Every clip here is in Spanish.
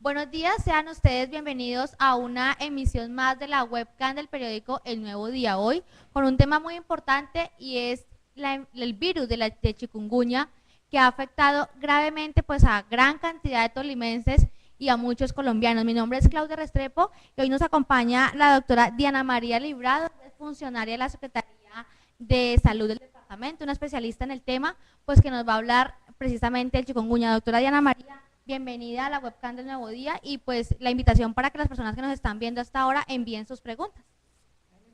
Buenos días, sean ustedes bienvenidos a una emisión más de la webcam del periódico El Nuevo Día. Hoy con un tema muy importante y es el virus de chikungunya, que ha afectado gravemente pues a gran cantidad de tolimenses y a muchos colombianos. Mi nombre es Claudia Restrepo y hoy nos acompaña la doctora Diana María Librado, funcionaria de la Secretaría de Salud del departamento, una especialista en el tema, pues que nos va a hablar precisamente del chikungunya. Doctora Diana María, bienvenida a la webcam del Nuevo Día y pues la invitación para que las personas que nos están viendo hasta ahora envíen sus preguntas. Buenos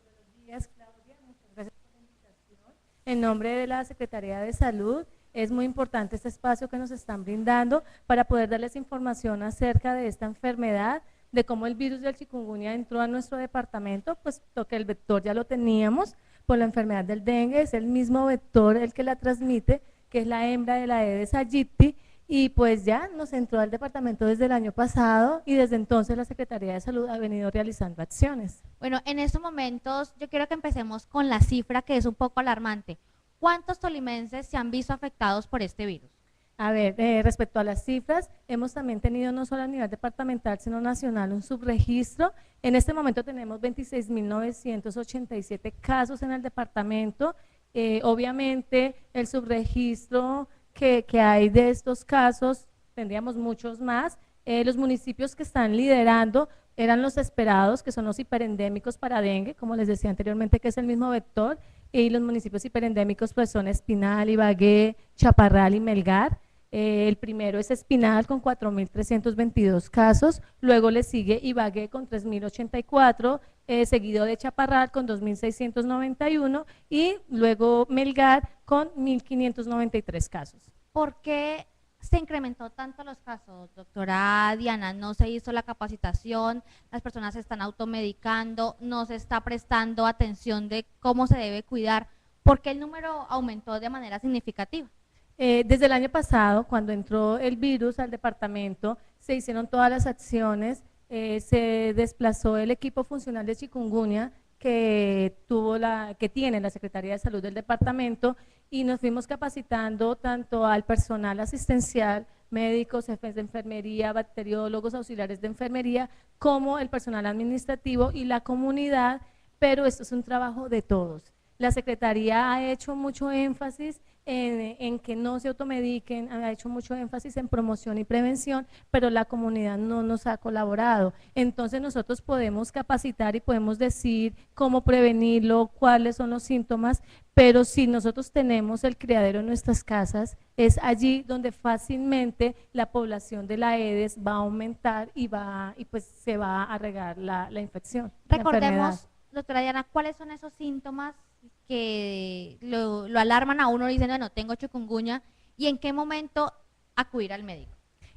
días, Claudia. Muchas gracias por la invitación. En nombre de la Secretaría de Salud, es muy importante este espacio que nos están brindando para poder darles información acerca de esta enfermedad, de cómo el virus del chikungunya entró a nuestro departamento, puesto que el vector ya lo teníamos por la enfermedad del dengue, es el mismo vector el que la transmite, que es la hembra de la Aedes aegypti, y pues ya nos entró al departamento desde el año pasado y desde entonces la Secretaría de Salud ha venido realizando acciones. Bueno, en estos momentos yo quiero que empecemos con la cifra que es un poco alarmante. ¿Cuántos tolimenses se han visto afectados por este virus? A ver, respecto a las cifras, hemos también tenido no solo a nivel departamental, sino nacional un subregistro. En este momento tenemos 26.987 casos en el departamento. Obviamente el subregistro que hay de estos casos, tendríamos muchos más. Los municipios que están liderando eran los esperados, que son los hiperendémicos para dengue, como les decía anteriormente, que es el mismo vector, y los municipios hiperendémicos pues son Espinal, Ibagué, Chaparral y Melgar. El primero es Espinal con 4.322 casos, luego le sigue Ibagué con 3.084, seguido de Chaparral con 2.691 y luego Melgar con 1.593 casos. ¿Por qué se incrementó tanto los casos, doctora Diana? ¿No se hizo la capacitación? ¿Las personas se están automedicando? ¿No se está prestando atención de cómo se debe cuidar? ¿Por qué el número aumentó de manera significativa? Desde el año pasado, cuando entró el virus al departamento, se hicieron todas las acciones, se desplazó el equipo funcional de chikungunya que tiene la Secretaría de Salud del departamento y nos fuimos capacitando tanto al personal asistencial, médicos, jefes de enfermería, bacteriólogos, auxiliares de enfermería, como el personal administrativo y la comunidad, pero esto es un trabajo de todos. La Secretaría ha hecho mucho énfasis en que no se automediquen, ha hecho mucho énfasis en promoción y prevención, pero la comunidad no nos ha colaborado. Entonces nosotros podemos capacitar y podemos decir cómo prevenirlo, cuáles son los síntomas, pero si nosotros tenemos el criadero en nuestras casas, es allí donde fácilmente la población de la Aedes va a aumentar y pues se va a regar la infección. Recordemos, doctora Diana, ¿cuáles son esos síntomas que lo alarman a uno diciendo, bueno, tengo chikungunya, y en qué momento acudir al médico?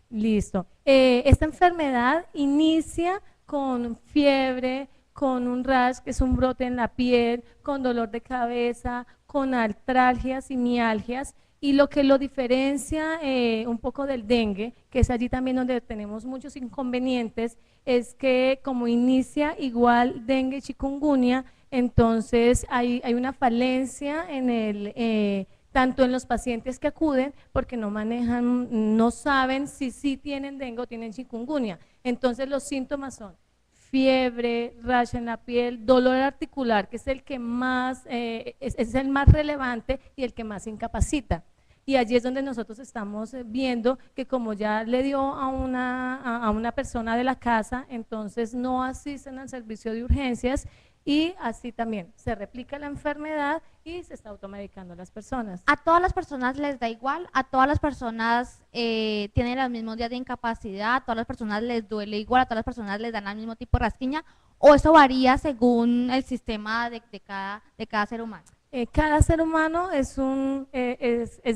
Listo. Esta enfermedad inicia con fiebre, con un rash, que es un brote en la piel, con dolor de cabeza, con artralgias y mialgias, y lo que lo diferencia un poco del dengue, que es allí también donde tenemos muchos inconvenientes, es que como inicia igual dengue y chikungunya, entonces hay una falencia en tanto en los pacientes que acuden, porque no manejan, no saben si sí tienen dengue o tienen chikungunya. Entonces los síntomas son fiebre, rash en la piel, dolor articular, que es el que más, es el más relevante y el que más incapacita. Y allí es donde nosotros estamos viendo que como ya le dio a una persona de la casa, entonces no asisten al servicio de urgencias y así también se replica la enfermedad y se está automedicando a las personas. ¿A todas las personas les da igual? ¿A todas las personas tienen los mismos días de incapacidad? ¿A todas las personas les duele igual? ¿A todas las personas les dan el mismo tipo de rasquiña? ¿O eso varía según el sistema de cada ser humano? Cada ser humano es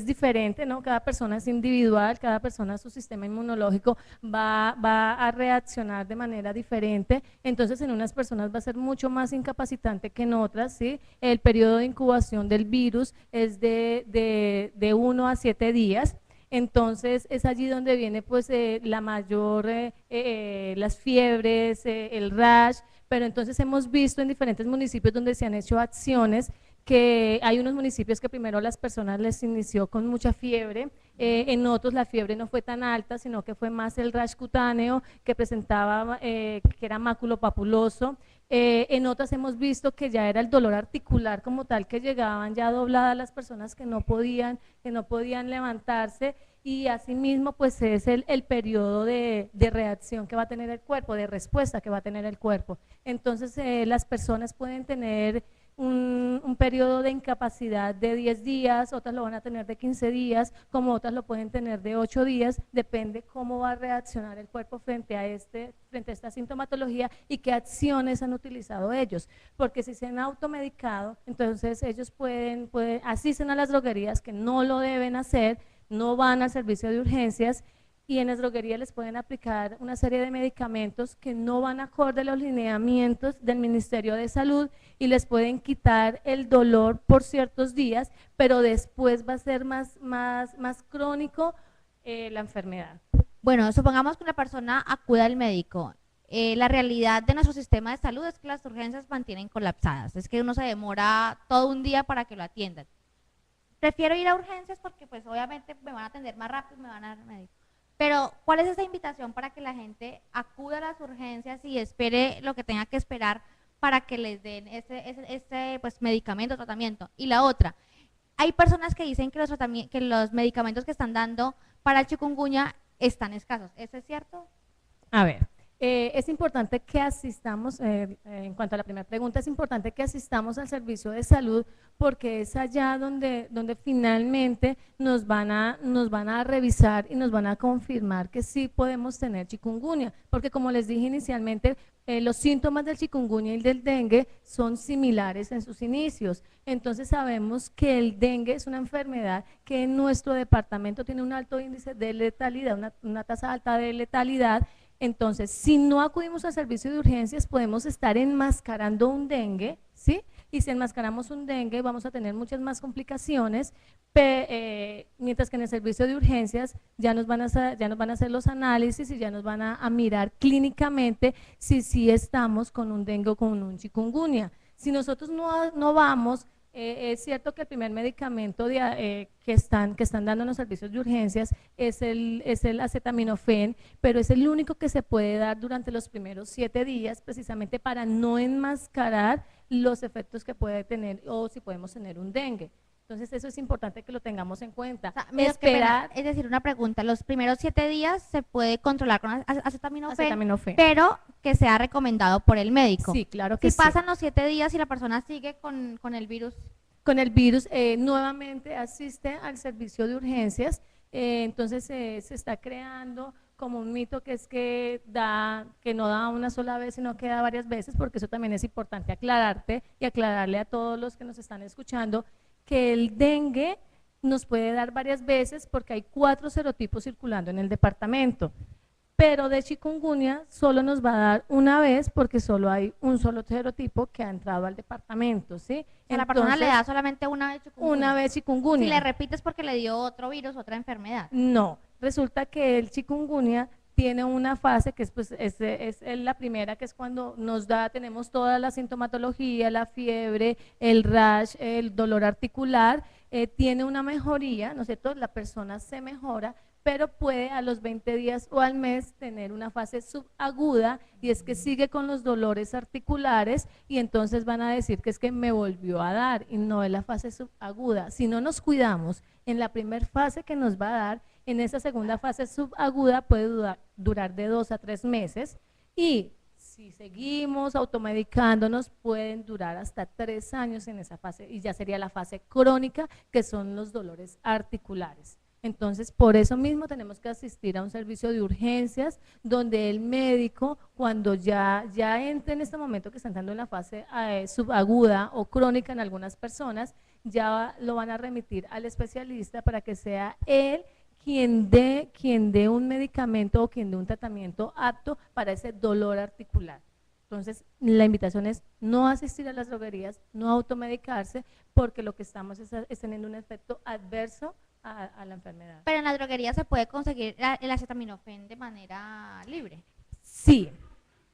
diferente, ¿no? Cada persona es individual, cada persona, su sistema inmunológico va a reaccionar de manera diferente, entonces en unas personas va a ser mucho más incapacitante que en otras, ¿sí? El periodo de incubación del virus es de 1 a 7 días, entonces es allí donde viene pues la mayor, las fiebres, el rash, pero entonces hemos visto en diferentes municipios donde se han hecho acciones que hay unos municipios que primero las personas les inició con mucha fiebre, en otros la fiebre no fue tan alta, sino que fue más el rash cutáneo que presentaba, que era maculopapuloso. En otras hemos visto que ya era el dolor articular como tal, que llegaban ya dobladas las personas que no podían levantarse, y asimismo pues es el periodo de reacción que va a tener el cuerpo, de respuesta que va a tener el cuerpo. Entonces las personas pueden tener un periodo de incapacidad de 10 días, otras lo van a tener de 15 días, como otras lo pueden tener de 8 días, depende cómo va a reaccionar el cuerpo frente a esta sintomatología y qué acciones han utilizado ellos, porque si se han automedicado, entonces ellos asisten a las droguerías, que no lo deben hacer, no van al servicio de urgencias, y en las droguerías les pueden aplicar una serie de medicamentos que no van acorde a los lineamientos del Ministerio de Salud, y les pueden quitar el dolor por ciertos días, pero después va a ser más crónico la enfermedad. Bueno, supongamos que una persona acude al médico. La realidad de nuestro sistema de salud es que las urgencias mantienen colapsadas, es que uno se demora todo un día para que lo atiendan. Prefiero ir a urgencias porque pues obviamente me van a atender más rápido, me van a dar médico. Pero, ¿cuál es esa invitación para que la gente acuda a las urgencias y espere lo que tenga que esperar para que les den ese pues, medicamento, tratamiento? Y la otra, hay personas que dicen que los medicamentos que están dando para el chikungunya están escasos. ¿Eso es cierto? A ver, es importante que asistamos, en cuanto a la primera pregunta, es importante que asistamos al servicio de salud, porque es allá donde finalmente nos van a revisar y nos van a confirmar que sí podemos tener chikungunya, porque como les dije inicialmente, los síntomas del chikungunya y del dengue son similares en sus inicios. Entonces sabemos que el dengue es una enfermedad que en nuestro departamento tiene un alto índice de letalidad, una tasa alta de letalidad. Entonces, si no acudimos al servicio de urgencias, podemos estar enmascarando un dengue, ¿sí? Y si enmascaramos un dengue, vamos a tener muchas más complicaciones, mientras que en el servicio de urgencias ya nos van a hacer los análisis y ya nos van a mirar clínicamente si estamos con un dengue o con un chikungunya. Si nosotros no vamos, es cierto que el primer medicamento que están dando en los servicios de urgencias es el acetaminofén, pero es el único que se puede dar durante los primeros 7 días, precisamente para no enmascarar los efectos que puede tener o si podemos tener un dengue. Entonces eso es importante que lo tengamos en cuenta. O sea, esperar, es decir, una pregunta, los primeros 7 días se puede controlar con acetaminofén, pero que sea recomendado por el médico. Sí, claro que sí. Si pasan los 7 días y la persona sigue con el virus. Con el virus, nuevamente asiste al servicio de urgencias, entonces se está creando como un mito que es que no da una sola vez, sino que da varias veces, porque eso también es importante aclararte y aclararle a todos los que nos están escuchando, que el dengue nos puede dar varias veces porque hay 4 serotipos circulando en el departamento, pero de chikungunya solo nos va a dar una vez porque solo hay un solo serotipo que ha entrado al departamento, ¿sí? O sea, la persona le da solamente una vez chikungunya. Una vez chikungunya. Si le repites porque le dio otro virus, otra enfermedad. No, resulta que el chikungunya tiene una fase que es la primera, que es cuando tenemos toda la sintomatología, la fiebre, el rash, el dolor articular, tiene una mejoría, ¿no es cierto? La persona se mejora, pero puede a los 20 días o al mes tener una fase subaguda, y es que sigue con los dolores articulares y entonces van a decir que es que me volvió a dar, y no es la fase subaguda. Si no nos cuidamos en la primera fase que nos va a dar, en esa segunda fase subaguda puede durar de 2 a 3 meses, y si seguimos automedicándonos pueden durar hasta 3 años en esa fase, y ya sería la fase crónica, que son los dolores articulares. Entonces, por eso mismo tenemos que asistir a un servicio de urgencias donde el médico, cuando ya entre en este momento que está entrando en la fase subaguda o crónica en algunas personas, ya lo van a remitir al especialista para que sea él quien dé un medicamento o quien dé un tratamiento apto para ese dolor articular. Entonces, la invitación es no asistir a las droguerías, no automedicarse, porque lo que estamos es teniendo un efecto adverso a la enfermedad. Pero en la droguería se puede conseguir el acetaminofén de manera libre. Sí,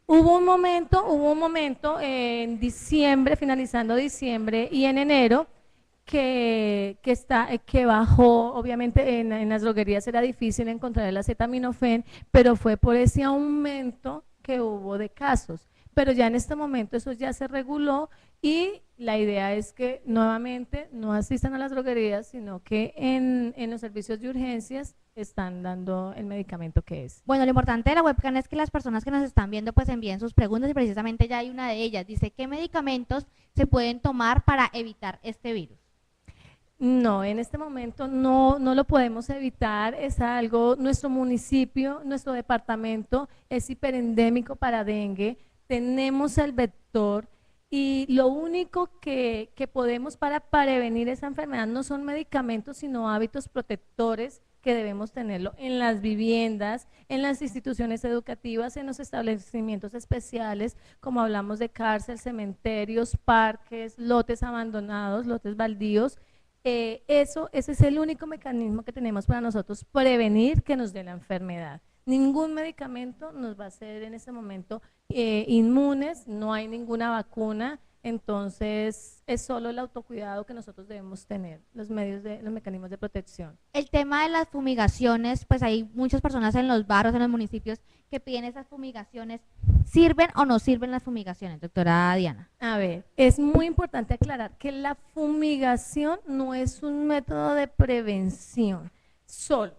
Hubo un momento en diciembre, finalizando diciembre y en enero, que bajó. Obviamente en las droguerías era difícil encontrar el acetaminofén, pero fue por ese aumento que hubo de casos. Pero ya en este momento eso ya se reguló y la idea es que nuevamente no asistan a las droguerías, sino que en los servicios de urgencias están dando el medicamento que es. Bueno, lo importante de la webcam es que las personas que nos están viendo pues envíen sus preguntas y precisamente ya hay una de ellas. Dice, ¿qué medicamentos se pueden tomar para evitar este virus? No, en este momento no lo podemos evitar, es algo, nuestro municipio, nuestro departamento es hiperendémico para dengue, tenemos el vector y lo único que podemos para prevenir esa enfermedad no son medicamentos, sino hábitos protectores que debemos tenerlo en las viviendas, en las instituciones educativas, en los establecimientos especiales, como hablamos de cárcel, cementerios, parques, lotes abandonados, lotes baldíos. Ese es el único mecanismo que tenemos para nosotros prevenir que nos dé la enfermedad. Ningún medicamento nos va a hacer en este momento inmunes, no hay ninguna vacuna, entonces es solo el autocuidado que nosotros debemos tener, los mecanismos de protección. El tema de las fumigaciones, pues hay muchas personas en los barrios, en los municipios que piden esas fumigaciones. ¿Sirven o no sirven las fumigaciones, doctora Diana? A ver, es muy importante aclarar que la fumigación no es un método de prevención solo.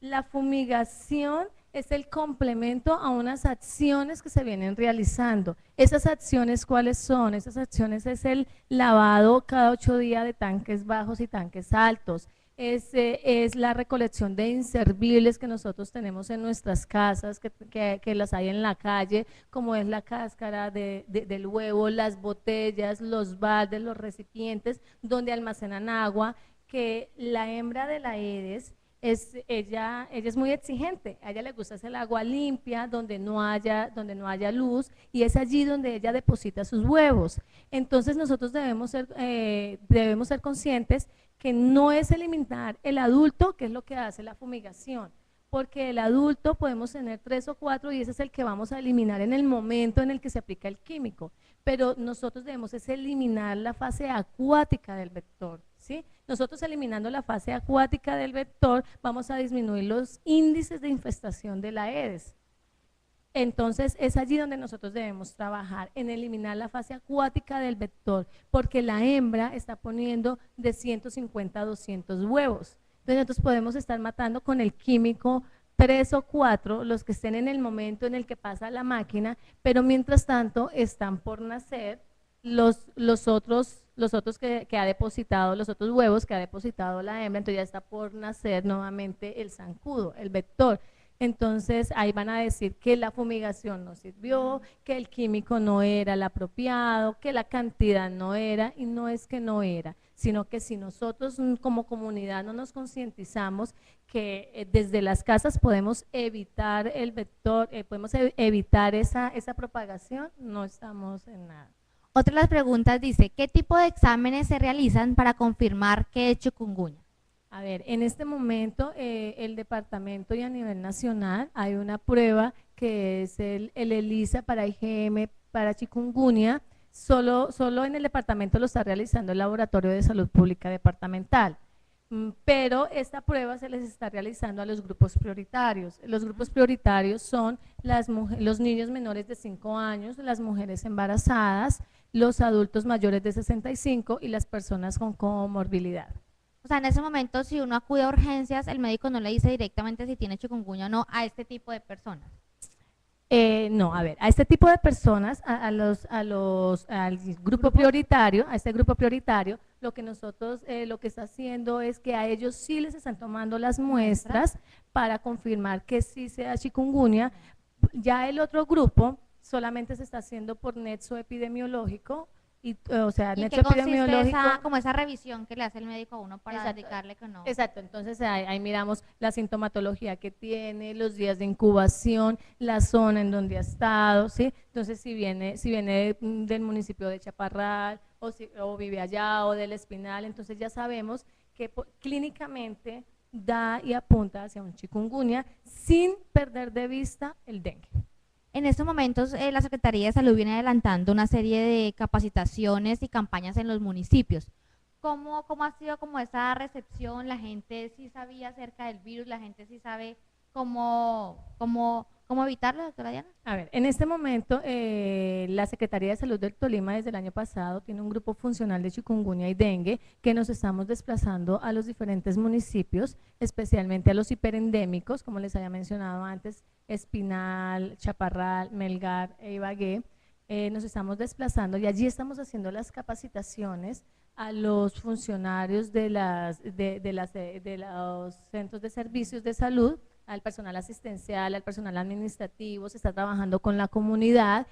La fumigación es el complemento a unas acciones que se vienen realizando. ¿Esas acciones cuáles son? Esas acciones es el lavado cada 8 días de tanques bajos y tanques altos. Es la recolección de inservibles que nosotros tenemos en nuestras casas, que las hay en la calle, como es la cáscara del huevo, las botellas, los baldes, los recipientes donde almacenan agua, que la hembra de la Aedes ella es muy exigente, a ella le gusta hacer el agua limpia, donde no haya luz, y es allí donde ella deposita sus huevos. Entonces nosotros debemos ser conscientes que no es eliminar el adulto, que es lo que hace la fumigación, porque el adulto podemos tener 3 o 4 y ese es el que vamos a eliminar en el momento en el que se aplica el químico, pero nosotros debemos eliminar la fase acuática del vector, ¿sí? Nosotros eliminando la fase acuática del vector vamos a disminuir los índices de infestación de la Aedes. Entonces es allí donde nosotros debemos trabajar, en eliminar la fase acuática del vector, porque la hembra está poniendo de 150 a 200 huevos. Entonces nosotros podemos estar matando con el químico 3 o 4, los que estén en el momento en el que pasa la máquina, pero mientras tanto están por nacer los otros que ha depositado, los otros huevos que ha depositado la hembra, entonces ya está por nacer nuevamente el zancudo, el vector. Entonces ahí van a decir que la fumigación no sirvió, que el químico no era el apropiado, que la cantidad no era, y no es que no era, sino que si nosotros como comunidad no nos concientizamos que desde las casas podemos evitar el vector, podemos evitar esa propagación, no estamos en nada. Otra de las preguntas dice, ¿qué tipo de exámenes se realizan para confirmar que es chikungunya? A ver, en este momento el departamento y a nivel nacional hay una prueba que es el ELISA para IgM para chikungunya, solo en el departamento lo está realizando el Laboratorio de Salud Pública Departamental, pero esta prueba se les está realizando a los grupos prioritarios. Los grupos prioritarios son los niños menores de 5 años, las mujeres embarazadas, los adultos mayores de 65 y las personas con comorbilidad. O sea, en ese momento, si uno acude a urgencias, el médico no le dice directamente si tiene chikungunya o no a este tipo de personas. No, a ver, a este tipo de personas, al grupo prioritario, a este grupo prioritario, lo que nosotros, lo que está haciendo es que a ellos sí les están tomando las muestras para confirmar que sí sea chikungunya. Ya el otro grupo solamente se está haciendo por nexo epidemiológico. O sea, ¿Y qué consiste como esa revisión que le hace el médico a uno para indicarle que no? Exacto, entonces ahí miramos la sintomatología que tiene, los días de incubación, la zona en donde ha estado, ¿sí? Entonces si viene del municipio de Chaparral o vive allá o del Espinal, entonces ya sabemos que clínicamente da y apunta hacia un chikungunya sin perder de vista el dengue. En estos momentos, la Secretaría de Salud viene adelantando una serie de capacitaciones y campañas en los municipios. ¿Cómo ha sido como esa recepción? ¿La gente sí sabía acerca del virus? ¿La gente sí sabe cómo evitarlo, doctora Diana? A ver, en este momento la Secretaría de Salud del Tolima desde el año pasado tiene un grupo funcional de chikungunya y dengue que nos estamos desplazando a los diferentes municipios, especialmente a los hiperendémicos, como les había mencionado antes, Espinal, Chaparral, Melgar e Ibagué. Nos estamos desplazando y allí estamos haciendo las capacitaciones a los funcionarios de los centros de servicios de salud, al personal asistencial, al personal administrativo. Se está trabajando con la comunidad.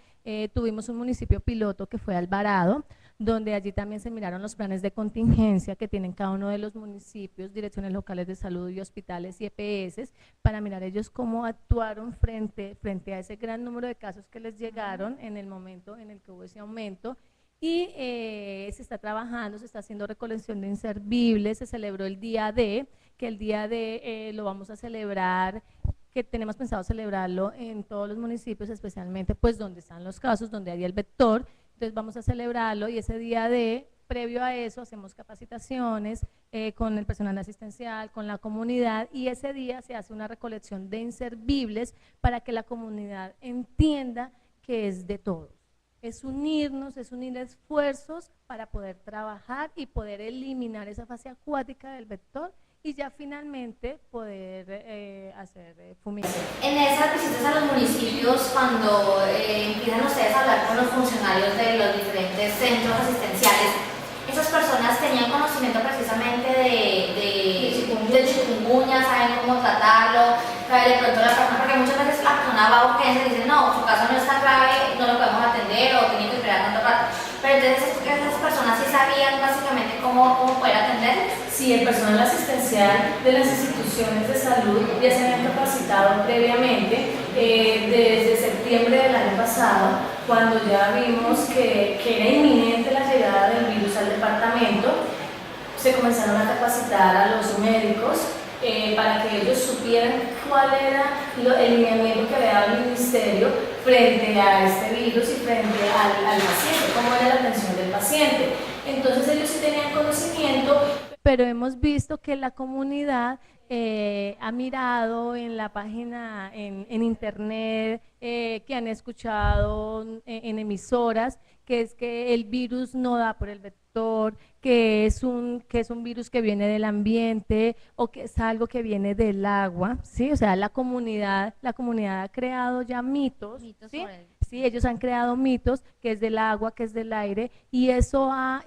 Tuvimos un municipio piloto que fue Alvarado, donde allí también se miraron los planes de contingencia que tienen cada uno de los municipios, direcciones locales de salud y hospitales y EPS, para mirar ellos cómo actuaron frente a ese gran número de casos que les llegaron en el momento en el que hubo ese aumento. Y se está trabajando, se está haciendo recolección de inservibles, se celebró el Día D, que el Día D lo vamos a celebrar, que tenemos pensado celebrarlo en todos los municipios, especialmente pues donde están los casos, donde hay el vector. Entonces vamos a celebrarlo y ese Día D, previo a eso, hacemos capacitaciones con el personal asistencial, con la comunidad, y ese día se hace una recolección de inservibles para que la comunidad entienda que es de todos. Es unirnos, es unir esfuerzos para poder trabajar y poder eliminar esa fase acuática del vector y ya finalmente poder hacer fumigación. En esas visitas a los municipios, cuando empiezan ustedes a hablar con los funcionarios de los diferentes centros asistenciales, esas personas tenían conocimiento precisamente de chikungunya, saben cómo tratarlo, de pronto la persona, porque muchas veces la persona va a urgencia y dice, no, su caso no está grave, no lo podemos atender o tiene que esperar tanto rato. Pero entonces esas personas sí sabían básicamente cómo poder atender. Sí, el personal asistencial de las instituciones de salud ya se habían capacitado previamente desde septiembre del año pasado, cuando ya vimos que era inminente la llegada del virus al departamento. Se comenzaron a capacitar a los médicos para que ellos supieran cuál era el lineamiento que había dado el ministerio frente a este virus y frente al paciente, cómo era la atención del paciente. Entonces ellos sí tenían conocimiento. Pero hemos visto que la comunidad ha mirado en la página, en internet, que han escuchado en emisoras, que es que el virus no da por el vector, que es un virus que viene del ambiente o que es algo que viene del agua, ¿sí? O sea, la comunidad ha creado ya mitos, ¿sí? Sí, ellos han creado mitos, que es del agua, que es del aire, y eso ha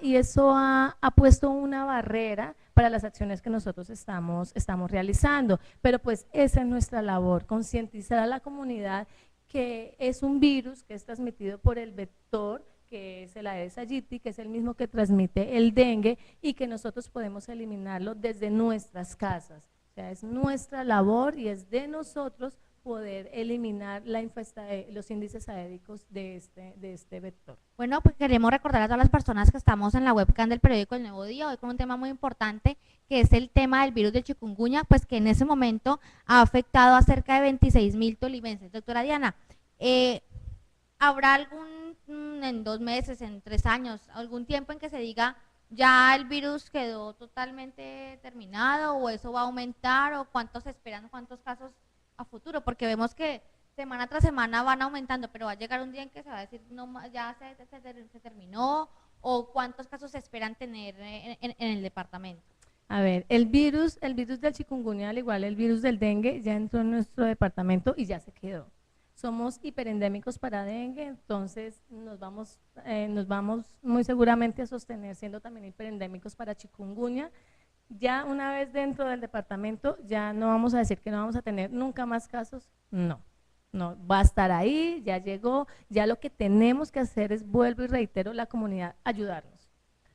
puesto una barrera para las acciones que nosotros estamos realizando. Pero pues esa es nuestra labor, concientizar a la comunidad que es un virus que es transmitido por el vector, que es el Aedes aegypti, que es el mismo que transmite el dengue, y que nosotros podemos eliminarlo desde nuestras casas. O sea, es nuestra labor y es de nosotros poder eliminar los índices aédicos de este vector. Bueno, pues queremos recordar a todas las personas que estamos en la webcam del periódico El Nuevo Día, hoy con un tema muy importante, que es el tema del virus del chikungunya, pues que en ese momento ha afectado a cerca de 26.000 tolimenses. Doctora Diana, ¿habrá en 2 meses, en 3 años, algún tiempo en que se diga ya el virus quedó totalmente terminado, o eso va a aumentar, o cuántos esperan, cuántos casos a futuro? Porque vemos que semana tras semana van aumentando, pero va a llegar un día en que se va a decir, no, ya se terminó, o cuántos casos se esperan tener en el departamento. A ver, el virus del chikungunya, al igual el virus del dengue, ya entró en nuestro departamento y ya se quedó. Somos hiperendémicos para dengue, entonces nos vamos muy seguramente a sostener siendo también hiperendémicos para chikungunya. Ya una vez dentro del departamento, ya no vamos a decir que no vamos a tener nunca más casos, no, va a estar ahí, ya llegó, ya lo que tenemos que hacer es, vuelvo y reitero, la comunidad ayudarnos.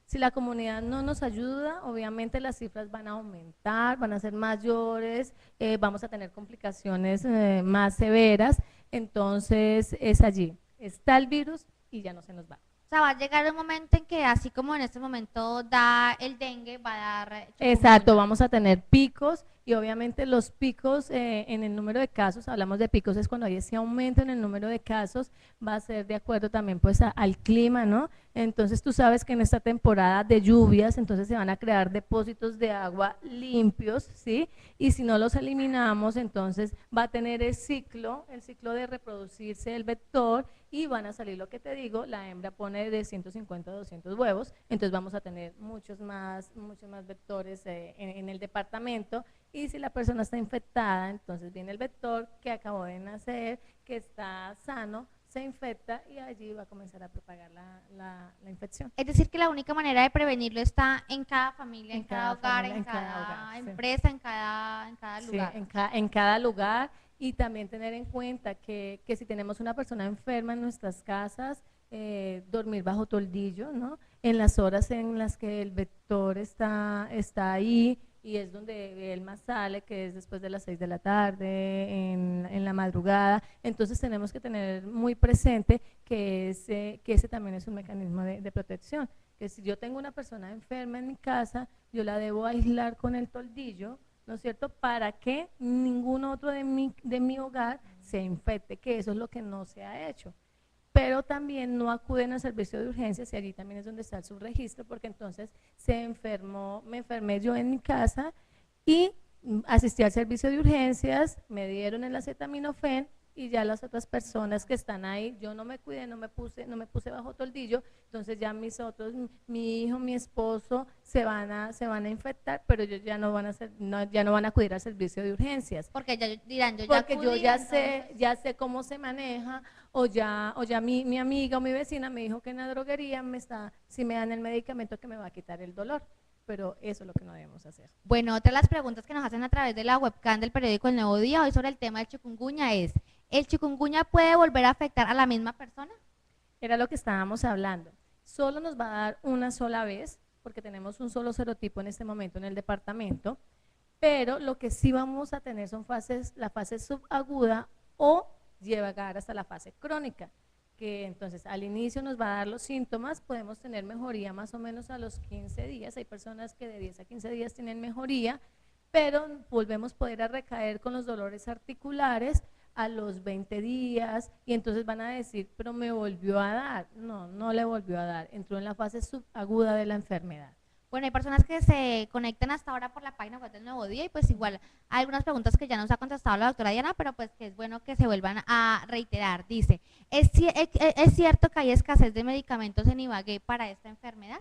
Si la comunidad no nos ayuda, obviamente las cifras van a aumentar, van a ser mayores, vamos a tener complicaciones más severas, entonces es allí, está el virus y ya no se nos va. sea, va a llegar un momento en que así como en este momento da el dengue, va a dar Exacto, chikungunya. vamos a tener picos y obviamente los picos en el número de casos, hablamos de picos, es cuando hay ese aumento en el número de casos, va a ser de acuerdo también pues al clima, ¿no? Entonces tú sabes que en esta temporada de lluvias, entonces se van a crear depósitos de agua limpios, ¿sí? Y si no los eliminamos, entonces va a tener el ciclo de reproducirse el vector y van a salir lo que te digo, la hembra pone de 150 a 200 huevos, entonces vamos a tener muchos más vectores en el departamento y si la persona está infectada, entonces viene el vector que acabó de nacer, que está sano, se infecta y allí va a comenzar a propagar la infección. Es decir, que la única manera de prevenirlo está en cada familia, en cada hogar, familia, en cada cada hogar, sí. empresa, en cada Sí, lugar. en cada lugar y también tener en cuenta que si tenemos una persona enferma en nuestras casas, dormir bajo toldillo, ¿no? En las horas en las que el vector está ahí y es donde él más sale, que es después de las 6 de la tarde, en la madrugada, entonces tenemos que tener muy presente que ese también es un mecanismo de protección, que si yo tengo una persona enferma en mi casa, yo la debo aislar con el toldillo, ¿no es cierto? Para que ningún otro de mi hogar se infecte, que eso es lo que no se ha hecho. Pero también no acuden al servicio de urgencias y allí también es donde está el subregistro, porque entonces me enfermé yo en mi casa y asistí al servicio de urgencias, me dieron el acetaminofén y ya las otras personas que están ahí, yo no me cuidé, no me puse bajo toldillo, entonces ya mi hijo, mi esposo se van a infectar, pero ellos ya no van a acudir al servicio de urgencias. Porque ya dirán, yo ya Porque acudí, yo entonces, ya sé cómo se maneja, o ya mi amiga o mi vecina me dijo que en la droguería si me dan el medicamento que me va a quitar el dolor, pero eso es lo que no debemos hacer. Bueno, otra de las preguntas que nos hacen a través de la webcam del periódico El Nuevo Día hoy sobre el tema del chikungunya es, ¿el chikungunya puede volver a afectar a la misma persona? Era lo que estábamos hablando. Solo nos va a dar una sola vez, porque tenemos un solo serotipo en este momento en el departamento, pero lo que sí vamos a tener son la fase subaguda o llegar hasta la fase crónica, que entonces al inicio nos va a dar los síntomas, podemos tener mejoría más o menos a los 15 días, hay personas que de 10 a 15 días tienen mejoría, pero volvemos a poder recaer con los dolores articulares a los 20 días y entonces van a decir, pero me volvió a dar. No, no le volvió a dar, entró en la fase subaguda de la enfermedad. Bueno, hay personas que se conectan hasta ahora por la página web del Nuevo Día y pues igual hay algunas preguntas que ya nos ha contestado la doctora Diana, pero pues que es bueno que se vuelvan a reiterar. Dice, ¿es cierto que hay escasez de medicamentos en Ibagué para esta enfermedad?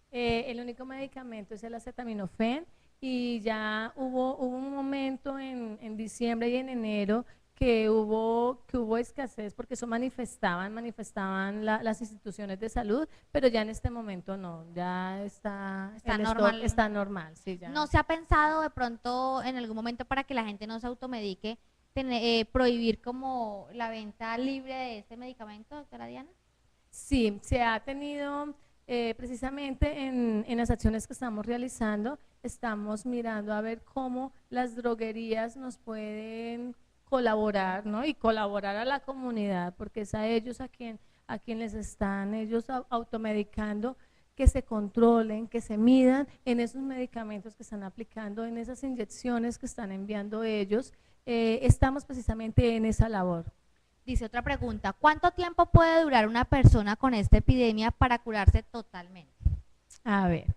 El único medicamento es el acetaminofén y ya hubo un momento en diciembre y en enero que hubo escasez porque eso manifestaban las instituciones de salud, pero ya en este momento no, ya está normal. Está normal, sí, ya. ¿No se ha pensado de pronto en algún momento para que la gente no se automedique, prohibir como la venta libre de este medicamento, doctora Diana? Sí, se ha tenido precisamente en las acciones que estamos realizando, estamos mirando a ver cómo las droguerías nos pueden colaborar, ¿no? Y colaborar a la comunidad, porque es a ellos a quien les están ellos automedicando, que se controlen, que se midan en esos medicamentos que están aplicando, en esas inyecciones que están enviando ellos. Estamos precisamente en esa labor. Dice otra pregunta, ¿cuánto tiempo puede durar una persona con esta epidemia para curarse totalmente? A ver,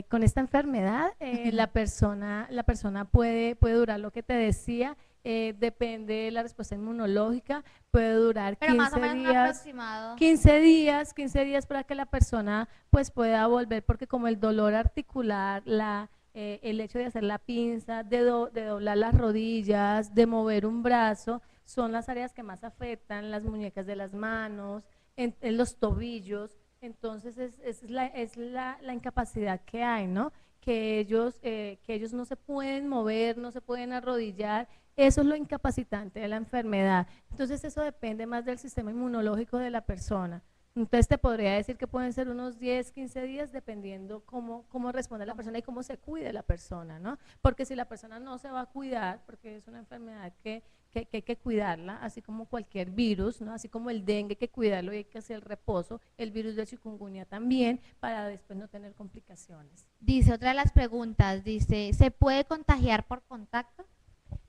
con esta enfermedad la persona puede durar lo que te decía, depende de la respuesta inmunológica, puede durar 15 más o menos un días, aproximado. 15 días para que la persona pues pueda volver, porque como el dolor articular, el hecho de hacer la pinza, de doblar las rodillas, de mover un brazo, son las áreas que más afectan, las muñecas de las manos, en los tobillos, entonces es la incapacidad que hay, ¿no? Que ellos no se pueden mover, no se pueden arrodillar, eso es lo incapacitante de la enfermedad, entonces eso depende más del sistema inmunológico de la persona. Entonces te podría decir que pueden ser unos 10, 15 días dependiendo cómo responde la persona y cómo se cuide la persona, ¿no? Porque si la persona no se va a cuidar, porque es una enfermedad que que hay que cuidarla, así como cualquier virus, ¿no? Así como el dengue hay que cuidarlo y hay que hacer reposo, el virus de chikungunya también, para después no tener complicaciones. Dice otra de las preguntas, dice, ¿se puede contagiar por contacto?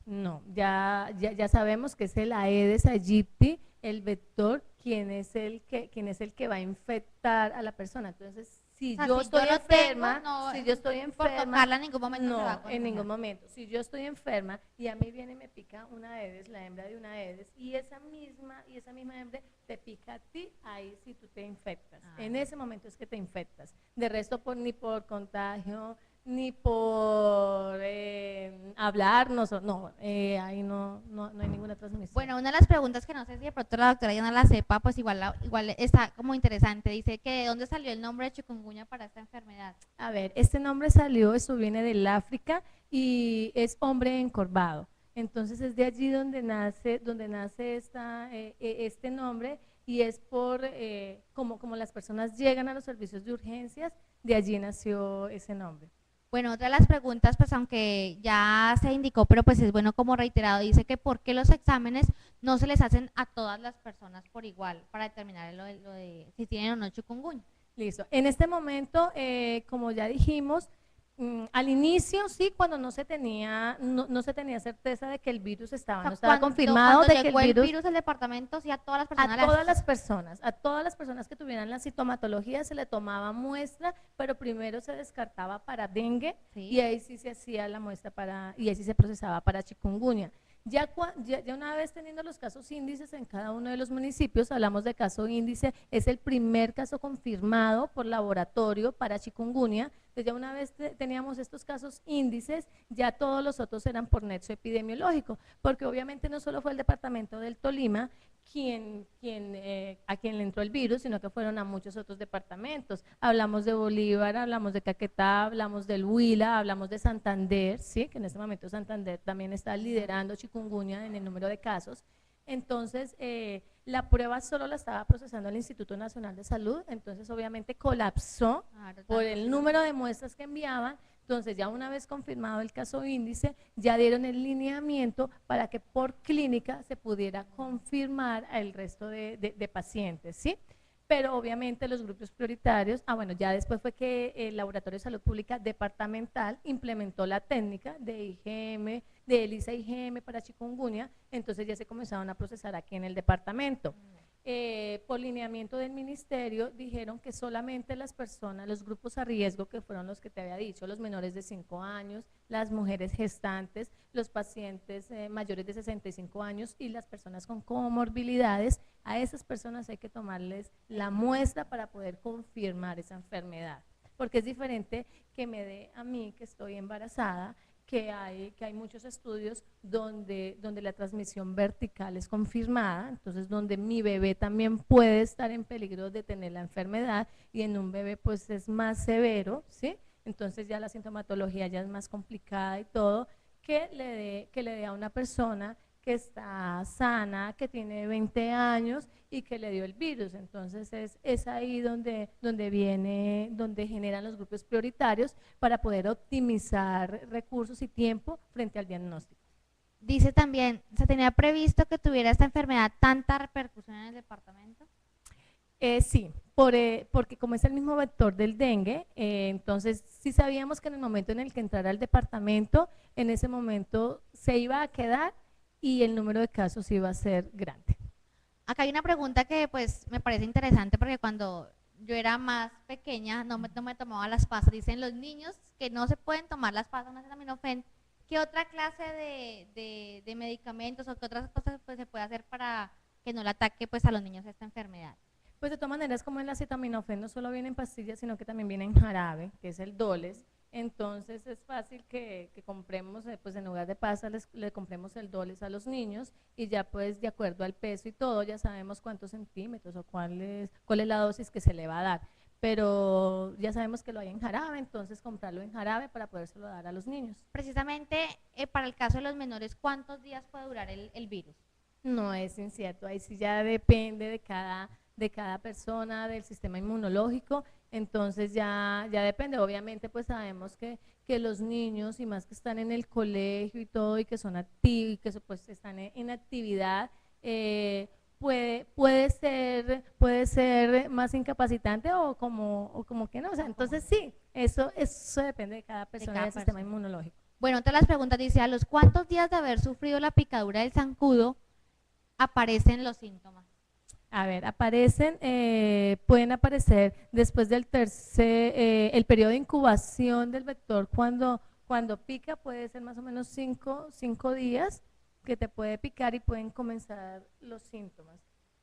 No, ya sabemos que es el Aedes aegypti, el vector, quien es el que va a infectar a la persona. Entonces, si O sea, yo si estoy yo lo enferma, tengo, no, si yo estoy por enferma, tocarla en ningún momento se va a no, en contagiar. ningún momento. Si yo estoy enferma y a mí viene y me pica una Aedes, la hembra de una Aedes, y esa misma hembra te pica a ti, ahí sí tú te infectas. En ese momento es que te infectas. De resto, ni por contagio, ni por hablar, no, ahí no hay ninguna transmisión. Bueno, una de las preguntas que no sé si de pronto la doctora ya no la sepa, pues igual está como interesante. Dice que ¿de dónde salió el nombre de chikungunya para esta enfermedad? A ver, este nombre salió, esto viene del África y es hombre encorvado. Entonces es de allí donde nace este nombre, y es por como las personas llegan a los servicios de urgencias, de allí nació ese nombre. Bueno, otra de las preguntas, pues aunque ya se indicó, pero pues es bueno como reiterado, dice que ¿por qué los exámenes no se les hacen a todas las personas por igual para determinar lo de si tienen o no chikungunya? Listo. En este momento, como ya dijimos, al inicio sí, cuando no se tenía certeza de que el virus estaba, O sea, no estaba confirmado cuando de que llegó el el virus virus al departamento, sí a todas las personas a todas las personas que tuvieran la sintomatología se le tomaba muestra, pero primero se descartaba para dengue, Sí. y ahí sí se hacía la muestra y ahí sí se procesaba para chikungunya. Ya una vez teniendo los casos índices en cada uno de los municipios, hablamos de caso índice, es el primer caso confirmado por laboratorio para chikungunya. Entonces ya una vez teníamos estos casos índices, ya todos los otros eran por nexo epidemiológico, porque obviamente no solo fue el departamento del Tolima a quien le entró el virus, sino que fueron a muchos otros departamentos. Hablamos de Bolívar, hablamos de Caquetá, hablamos del Huila, hablamos de Santander, ¿sí? Que en este momento Santander también está liderando chikungunya en el número de casos. Entonces, la prueba solo la estaba procesando el Instituto Nacional de Salud, entonces obviamente colapsó por el número de muestras que enviaban. Entonces, ya una vez confirmado el caso índice, ya dieron el lineamiento para que por clínica se pudiera confirmar al resto de pacientes, ¿sí? Pero obviamente los grupos prioritarios, bueno, ya después fue que el Laboratorio de Salud Pública Departamental implementó la técnica de IgM, de ELISA IgM para chikungunya, entonces ya se comenzaron a procesar aquí en el departamento. Por lineamiento del ministerio dijeron que solamente las personas, los grupos a riesgo, que fueron los que te había dicho, los menores de 5 años, las mujeres gestantes, los pacientes mayores de 65 años y las personas con comorbilidades, a esas personas hay que tomarles la muestra para poder confirmar esa enfermedad, porque es diferente que me dé a mí, que estoy embarazada, que hay muchos estudios donde la transmisión vertical es confirmada, entonces donde mi bebé también puede estar en peligro de tener la enfermedad, y en un bebé pues es más severo, ¿sí? Entonces ya la sintomatología ya es más complicada y todo, que le dé a una persona que está sana, que tiene 20 años y que le dio el virus. Entonces es ahí donde generan los grupos prioritarios para poder optimizar recursos y tiempo frente al diagnóstico. Dice también, ¿se tenía previsto que tuviera esta enfermedad tanta repercusión en el departamento? Sí, porque como es el mismo vector del dengue, entonces sí sabíamos que en el momento en el que entrara al departamento, en ese momento se iba a quedar y el número de casos iba a ser grande. Acá hay una pregunta que pues me parece interesante, porque cuando yo era más pequeña no me tomaba las pasas. Dicen los niños que no se pueden tomar las pasas, no acetaminofén. ¿Qué otra clase de medicamentos o qué otras cosas pues se puede hacer para que no le ataque pues a los niños esta enfermedad? Pues de todas maneras, como el acetaminofén no solo viene en pastillas, sino que también viene en jarabe, que es el Doles. Entonces es fácil que compremos, pues en lugar de pasas le compremos el Doles a los niños, y ya pues de acuerdo al peso y todo ya sabemos cuántos centímetros o cuál es la dosis que se le va a dar, pero ya sabemos que lo hay en jarabe, entonces comprarlo en jarabe para podérselo dar a los niños. Precisamente para el caso de los menores, ¿cuántos días puede durar el virus? No es incierto, ahí sí ya depende de cada persona, del sistema inmunológico, Entonces ya depende, obviamente pues sabemos que los niños y más que están en el colegio y todo y que son activos y que pues están en actividad, puede ser más incapacitante o como que no, o sea, entonces sí, eso depende de cada persona y del sistema inmunológico. Bueno, otra de las preguntas dice, ¿a los cuántos días de haber sufrido la picadura del zancudo aparecen los síntomas? A ver, pueden aparecer después del el periodo de incubación del vector cuando pica puede ser más o menos 5 días que te puede picar y pueden comenzar los síntomas.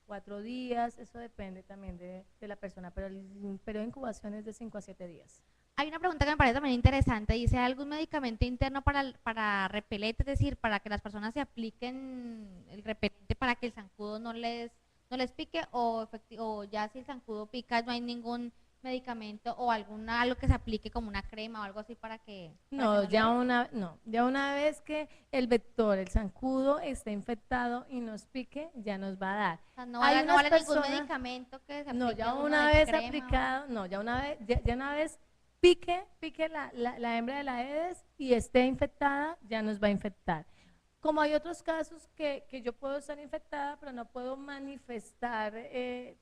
4 días, eso depende también de la persona, pero el periodo de incubación es de 5 a 7 días. Hay una pregunta que me parece también interesante, dice, ¿hay algún medicamento interno para repelente, es decir, para que las personas se apliquen el repelente para que el zancudo no les pique o ya si el zancudo pica no hay ningún medicamento o algo que se aplique como una crema o algo así para que ya una vez que el vector, el zancudo esté infectado y nos pique, ya nos va a dar. O sea, no vale ningún medicamento que se aplique. No, ya una vez aplicado, no, ya una vez pique la hembra de la Aedes y esté infectada, ya nos va a infectar. Como hay otros casos que yo puedo estar infectada, pero no puedo manifestar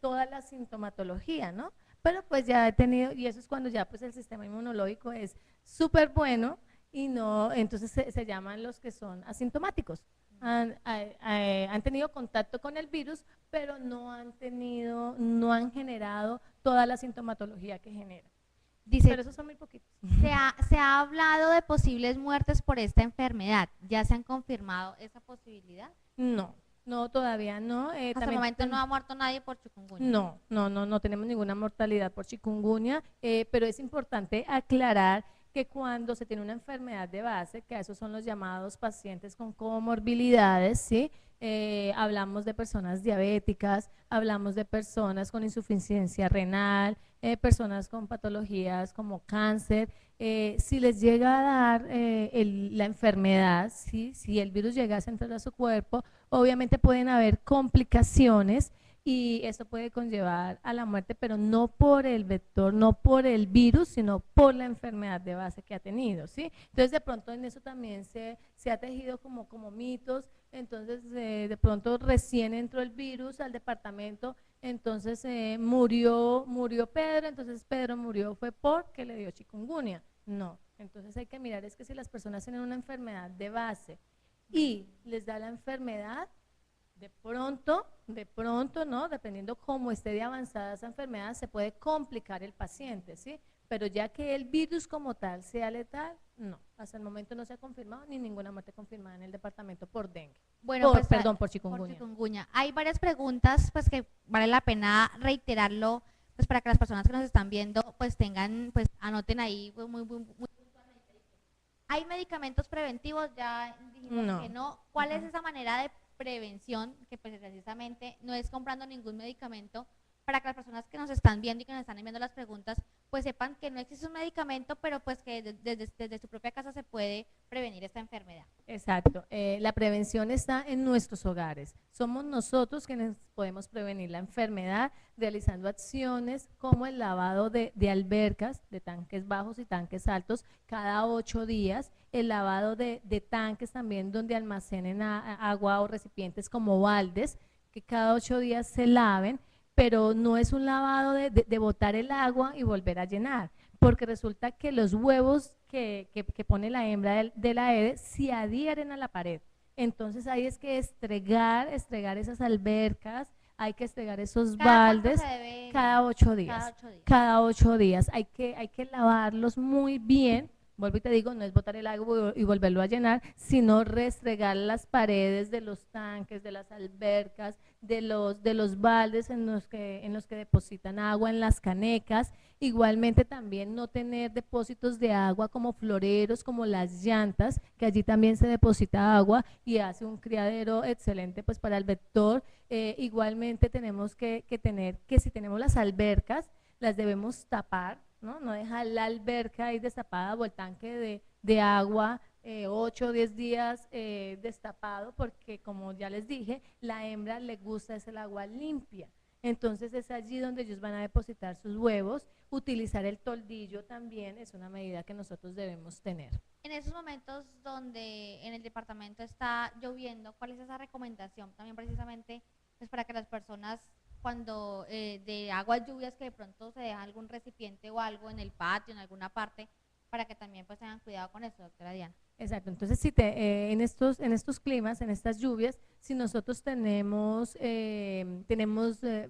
toda la sintomatología, ¿no? Pero pues ya he tenido, y eso es cuando ya pues el sistema inmunológico es súper bueno y no, entonces se llaman los que son asintomáticos. Han tenido contacto con el virus, pero no han generado toda la sintomatología que genera. Dice, pero esos son muy poquitos. Se ha hablado de posibles muertes por esta enfermedad. ¿Ya se han confirmado esa posibilidad? No, todavía no. Hasta el momento no ha muerto nadie por chikungunya. No tenemos ninguna mortalidad por chikungunya, pero es importante aclarar que cuando se tiene una enfermedad de base, que esos son los llamados pacientes con comorbilidades, ¿sí? Hablamos de personas diabéticas, hablamos de personas con insuficiencia renal, personas con patologías como cáncer. Si les llega a dar la enfermedad, ¿sí? Si el virus llegase a entrar a su cuerpo, obviamente pueden haber complicaciones y eso puede conllevar a la muerte, pero no por el vector, no por el virus, sino por la enfermedad de base que ha tenido, ¿sí? Entonces de pronto en eso también se ha tejido como mitos. Entonces de pronto recién entró el virus al departamento, entonces murió Pedro, entonces Pedro murió fue porque le dio chikungunya. No, entonces hay que mirar es que si las personas tienen una enfermedad de base y les da la enfermedad, de pronto, ¿no? Dependiendo cómo esté de avanzada esa enfermedad, se puede complicar el paciente, ¿sí? Pero ya que el virus como tal sea letal, no. Hasta el momento no se ha confirmado ni ninguna muerte confirmada en el departamento por dengue. Bueno, Por chikungunya. Por chikungunya. Hay varias preguntas, pues que vale la pena reiterarlo, pues para que las personas que nos están viendo, pues anoten ahí pues, muy ¿hay medicamentos preventivos? Ya dijimos que no. ¿Cuál es esa manera de prevención que pues precisamente no es comprando ningún medicamento para que las personas que nos están viendo y que nos están enviando las preguntas pues sepan que no existe un medicamento pero pues que desde su propia casa se puede prevenir esta enfermedad? Exacto, la prevención está en nuestros hogares, somos nosotros quienes podemos prevenir la enfermedad realizando acciones como el lavado de albercas, de tanques bajos y tanques altos cada 8 días, el lavado de tanques también donde almacenen agua o recipientes como baldes, que cada 8 días se laven, pero no es un lavado de botar el agua y volver a llenar, porque resulta que los huevos que pone la hembra de la Aedes se adhieren a la pared. Entonces hay es que estregar esas albercas, hay que estregar esos baldes cada 8 días. Cada 8 días. Hay que lavarlos muy bien. Vuelvo y te digo, no es botar el agua y volverlo a llenar, sino restregar las paredes de los tanques, de las albercas, de los baldes en los que depositan agua, en las canecas. Igualmente también no tener depósitos de agua como floreros, como las llantas, que allí también se deposita agua y hace un criadero excelente pues para el vector. Igualmente tenemos que tener que si tenemos las albercas, las debemos tapar, no dejar la alberca ahí destapada o el tanque de agua 8 o 10 días destapado, porque como ya les dije, la hembra le gusta es el agua limpia. Entonces es allí donde ellos van a depositar sus huevos. Utilizar el toldillo también es una medida que nosotros debemos tener. En esos momentos donde en el departamento está lloviendo, ¿cuál es esa recomendación también precisamente pues para que las personas cuando de aguas lluvias que de pronto se deja algún recipiente o algo en el patio, en alguna parte, para que también pues tengan cuidado con eso, doctora Diana? Exacto, entonces en estos climas, en estas lluvias, si nosotros tenemos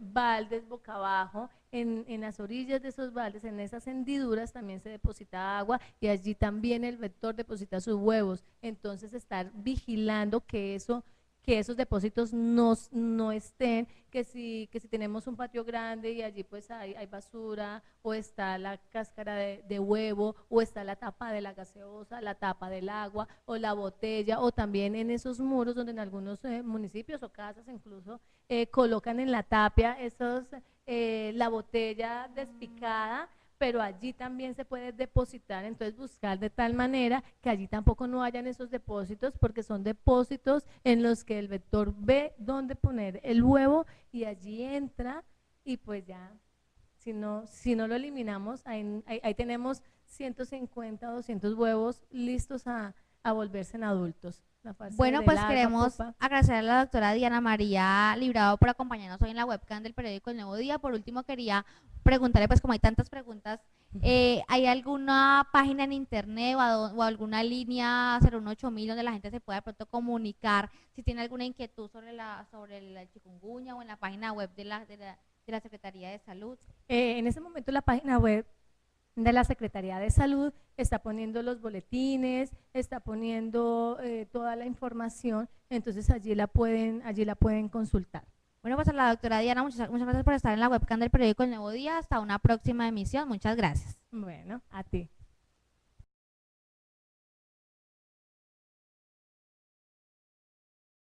baldes boca abajo, en las orillas de esos baldes, en esas hendiduras también se deposita agua y allí también el vector deposita sus huevos. Entonces estar vigilando que esos depósitos no estén, que si tenemos un patio grande y allí pues hay basura, o está la cáscara de huevo, o está la tapa de la gaseosa, la tapa del agua, o la botella, o también en esos muros donde en algunos municipios o casas incluso colocan en la tapia la botella despicada, pero allí también se puede depositar, entonces buscar de tal manera que allí tampoco no hayan esos depósitos, porque son depósitos en los que el vector ve dónde poner el huevo y allí entra y pues ya, si no lo eliminamos, ahí tenemos 150 o 200 huevos listos a volverse en adultos. Bueno, pues queremos agradecer a la doctora Diana María Librado por acompañarnos hoy en la webcam del periódico El Nuevo Día. Por último, quería preguntarle, pues como hay tantas preguntas, ¿hay alguna página en internet o alguna línea 018.000 donde la gente se pueda de pronto comunicar si tiene alguna inquietud sobre el chikungunya, o en la página web de la Secretaría de Salud? En ese momento la página web de la Secretaría de Salud está poniendo los boletines, está poniendo toda la información, entonces allí la pueden consultar. Bueno, pues a la doctora Diana, muchas gracias por estar en la webcam del periódico El Nuevo Día. Hasta una próxima emisión. Muchas gracias. Bueno, a ti.